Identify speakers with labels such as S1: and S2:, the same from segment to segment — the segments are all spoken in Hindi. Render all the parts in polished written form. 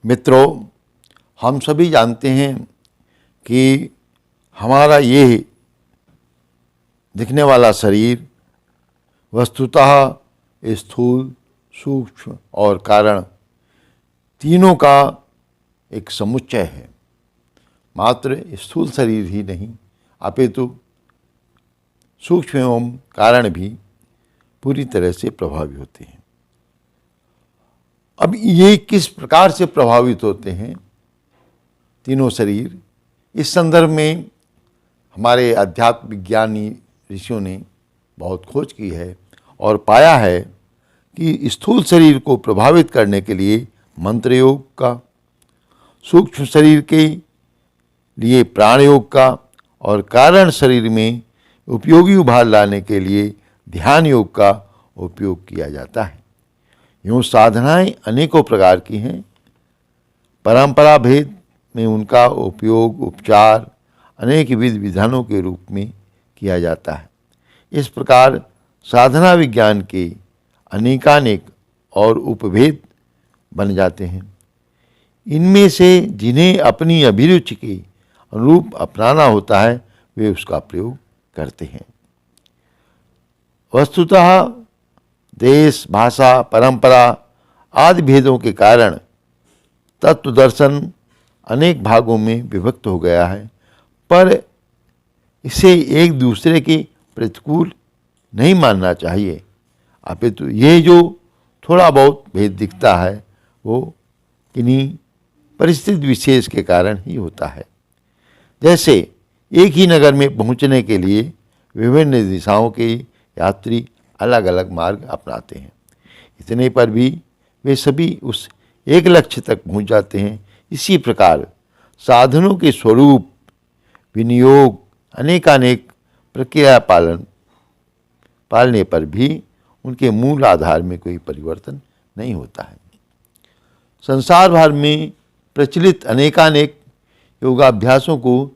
S1: मित्रों, हम सभी जानते हैं कि हमारा ये दिखने वाला शरीर वस्तुतः स्थूल, सूक्ष्म और कारण तीनों का एक समुच्चय है। मात्र स्थूल शरीर ही नहीं अपितु सूक्ष्म एवं कारण भी पूरी तरह से प्रभावित होते हैं। अब ये किस प्रकार से प्रभावित होते हैं तीनों शरीर, इस संदर्भ में हमारे अध्यात्म विज्ञानी ऋषियों ने बहुत खोज की है और पाया है कि स्थूल शरीर को प्रभावित करने के लिए मंत्र योग का, सूक्ष्म शरीर के लिए प्राण योग का और कारण शरीर में उपयोगी उभार लाने के लिए ध्यान योग का उपयोग किया जाता है। यूँ साधनाएं अनेकों प्रकार की हैं। परंपरा भेद में उनका उपयोग उपचार अनेक विधि विधानों के रूप में किया जाता है। इस प्रकार साधना विज्ञान के अनेकानेक और उपभेद बन जाते हैं। इनमें से जिन्हें अपनी अभिरुचि के अनुरूप अपनाना होता है वे उसका प्रयोग करते हैं। वस्तुतः देश, भाषा, परंपरा आदि भेदों के कारण तत्व दर्शन अनेक भागों में विभक्त हो गया है, पर इसे एक दूसरे के प्रतिकूल नहीं मानना चाहिए। अपितु ये जो थोड़ा बहुत भेद दिखता है वो किन्हीं परिस्थिति विशेष के कारण ही होता है। जैसे एक ही नगर में पहुंचने के लिए विभिन्न दिशाओं के यात्री अलग अलग मार्ग अपनाते हैं, इतने पर भी वे सभी उस एक लक्ष्य तक पहुंच जाते हैं। इसी प्रकार साधनों के स्वरूप, विनियोग, अनेकानेक प्रक्रिया पालने पर भी उनके मूल आधार में कोई परिवर्तन नहीं होता है। संसार भर में प्रचलित अनेकानेक योगाभ्यासों को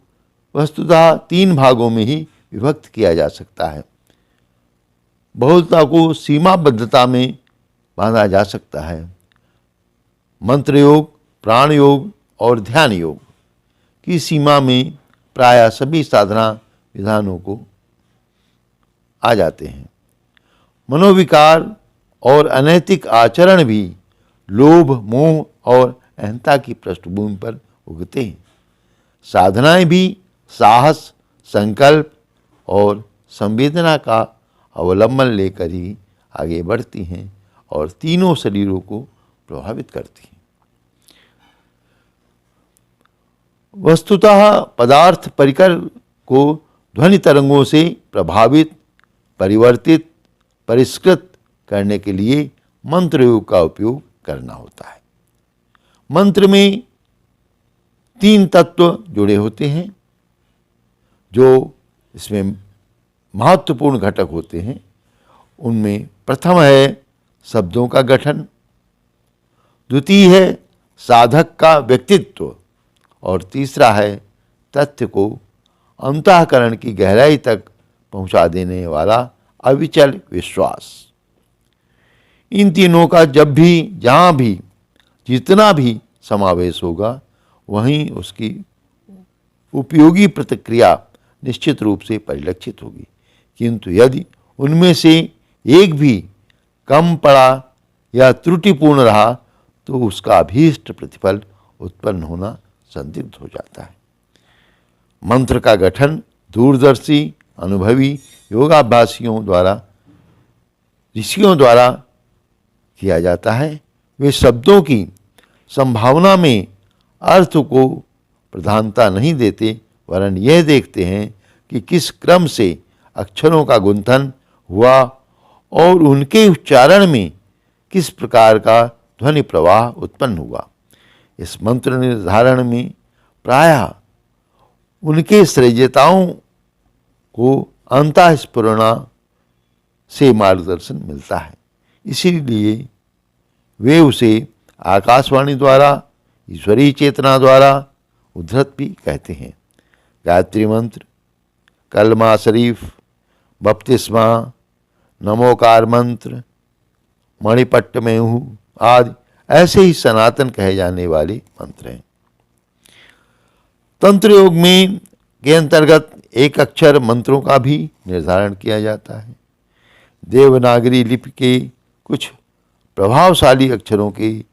S1: वस्तुतः 3 भागों में ही विभक्त किया जा सकता है। बहुलता को सीमाबद्धता में बांधा जा सकता है। मंत्र योग, प्राण योग और ध्यान योग की सीमा में प्रायः सभी साधना विधानों को आ जाते हैं। मनोविकार और अनैतिक आचरण भी लोभ, मोह और अहंता की पृष्ठभूमि पर उगते हैं। साधनाएं भी साहस, संकल्प और संवेदना का अवलंबन लेकर ही आगे बढ़ती हैं और तीनों शरीरों को प्रभावित करती हैं। वस्तुतः पदार्थ परिकर को ध्वनि तरंगों से प्रभावित, परिवर्तित, परिष्कृत करने के लिए मंत्र योग का उपयोग करना होता है। मंत्र में 3 तत्व जुड़े होते हैं जो इसमें महत्वपूर्ण घटक होते हैं। उनमें प्रथम है शब्दों का गठन, द्वितीय है साधक का व्यक्तित्व और तीसरा है तथ्य को अंतःकरण की गहराई तक पहुंचा देने वाला अविचल विश्वास। इन तीनों का जब भी, जहाँ भी, जितना भी समावेश होगा वहीं उसकी उपयोगी प्रतिक्रिया निश्चित रूप से परिलक्षित होगी। किंतु यदि उनमें से एक भी कम पड़ा या त्रुटिपूर्ण रहा तो उसका अभीष्ट प्रतिफल उत्पन्न होना संदिग्ध हो जाता है। मंत्र का गठन दूरदर्शी अनुभवी योगाभ्यासियों द्वारा, ऋषियों द्वारा किया जाता है। वे शब्दों की संभावना में अर्थ को प्रधानता नहीं देते, वरन यह देखते हैं कि किस क्रम से अक्षरों का गुंथन हुआ और उनके उच्चारण में किस प्रकार का ध्वनि प्रवाह उत्पन्न हुआ। इस मंत्र निर्धारण में प्रायः उनके श्रेयताओं को अंतःस्फुरणा से मार्गदर्शन मिलता है। इसीलिए वे उसे आकाशवाणी द्वारा, ईश्वरीय चेतना द्वारा उद्धृत भी कहते हैं। गायत्री मंत्र, कलमा शरीफ, बपतिस्मा, नमोकार मंत्र, मणिपट्ट में हूँ आदि ऐसे ही सनातन कहे जाने वाले मंत्र हैं। तंत्र योग में के अंतर्गत एक अक्षर मंत्रों का भी निर्धारण किया जाता है। देवनागरी लिपि के कुछ प्रभावशाली अक्षरों के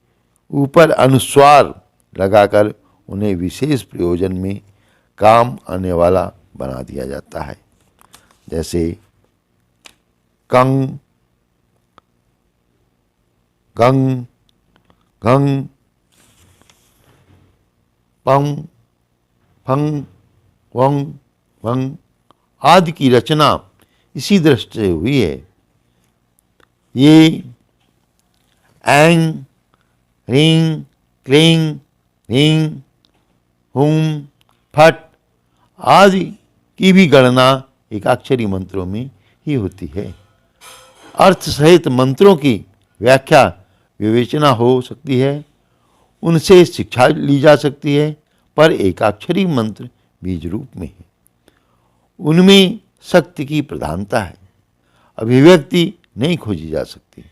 S1: ऊपर अनुस्वार लगाकर उन्हें विशेष प्रयोजन में काम आने वाला बना दिया जाता है। जैसे कंग, गंग, घंग, पंग, फंग, वंग, वंग आदि की रचना इसी दृष्टि से हुई है। ये ऐंग, ह्रीं, क्लीं, ह्रीं, हुम, फट आदि की भी गणना एकाक्षरी मंत्रों में ही होती है। अर्थ सहित मंत्रों की व्याख्या विवेचना हो सकती है, उनसे शिक्षा ली जा सकती है, पर एकाक्षरी मंत्र बीज रूप में है। उनमें शक्ति की प्रधानता है, अभिव्यक्ति नहीं खोजी जा सकती।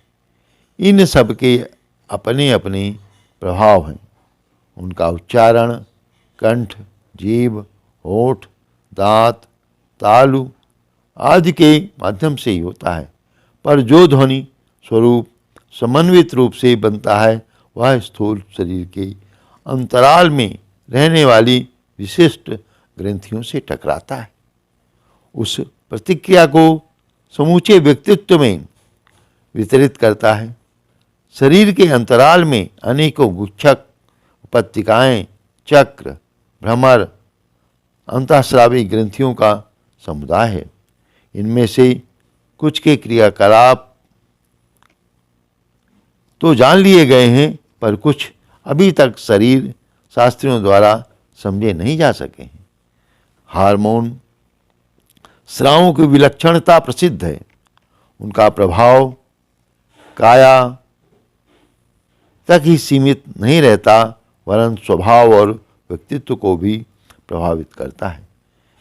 S1: इन सब के अपने अपने प्रभाव हैं। उनका उच्चारण कंठ, जीभ, होठ, दांत, तालु आदि के माध्यम से ही होता है, पर जो ध्वनि स्वरूप समन्वित रूप से बनता है वह स्थूल शरीर के अंतराल में रहने वाली विशिष्ट ग्रंथियों से टकराता है। उस प्रतिक्रिया को समूचे व्यक्तित्व में वितरित करता है। शरीर के अंतराल में अनेकों गुच्छक, उपत्तिकाएं, चक्र, भ्रमर, अंतःस्रावी ग्रंथियों का समुदाय है। इनमें से कुछ के क्रियाकलाप तो जान लिए गए हैं, पर कुछ अभी तक शरीर शास्त्रियों द्वारा समझे नहीं जा सके हैं। हार्मोन स्रावों की विलक्षणता प्रसिद्ध है। उनका प्रभाव काया तक ही सीमित नहीं रहता, वरन स्वभाव और व्यक्तित्व को भी प्रभावित करता है।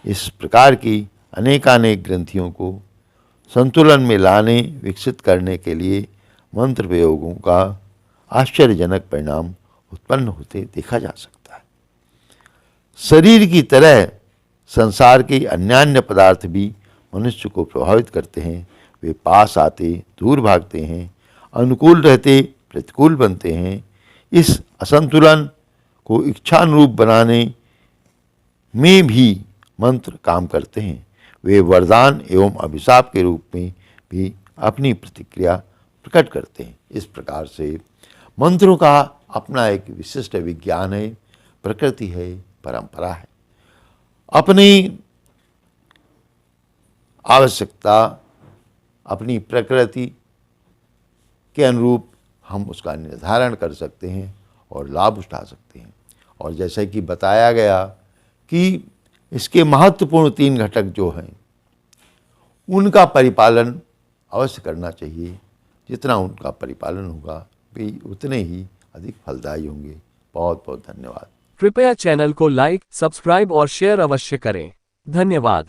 S1: इस प्रकार की अनेकानेक ग्रंथियों को संतुलन में लाने, विकसित करने के लिए मंत्र प्रयोगों का आश्चर्यजनक परिणाम उत्पन्न होते देखा जा सकता है। शरीर की तरह संसार के अन्यान्य पदार्थ भी मनुष्य को प्रभावित करते हैं। वे पास आते, दूर भागते हैं, अनुकूल रहते, प्रतिकूल बनते हैं। इस असंतुलन को इच्छानुरूप बनाने में भी मंत्र काम करते हैं। वे वरदान एवं अभिशाप के रूप में भी अपनी प्रतिक्रिया प्रकट करते हैं। इस प्रकार से मंत्रों का अपना एक विशिष्ट विज्ञान है, प्रकृति है, परंपरा है। अपनी आवश्यकता, अपनी प्रकृति के अनुरूप हम उसका निर्धारण कर सकते हैं और लाभ उठा सकते हैं। और जैसे कि बताया गया कि इसके महत्वपूर्ण 3 घटक जो हैं उनका परिपालन अवश्य करना चाहिए। जितना उनका परिपालन होगा वे उतने ही अधिक फलदायी होंगे। बहुत बहुत धन्यवाद।
S2: कृपया चैनल को लाइक, सब्सक्राइब और शेयर अवश्य करें। धन्यवाद।